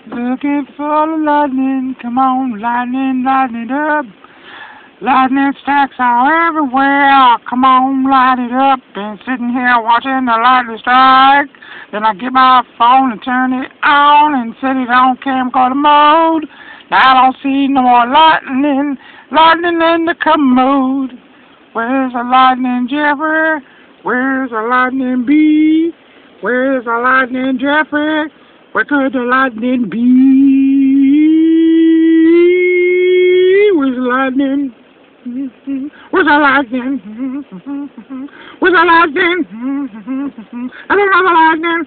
Looking for the lightning, come on, lightning, lighten it up. Lightning stacks are everywhere, come on, light it up. Been sitting here watching the lightning strike. Then I get my phone and turn it on and set it on camcorder mode. Now I don't see no more lightning, lightning in the commode. Where's the lightning Jeffrey? Where's the lightning bee? Where's the lightning Jeffrey? Where could the lightning be? Where's the lightning? Where's the lightning? Where's the lightning? I don't know the lightning.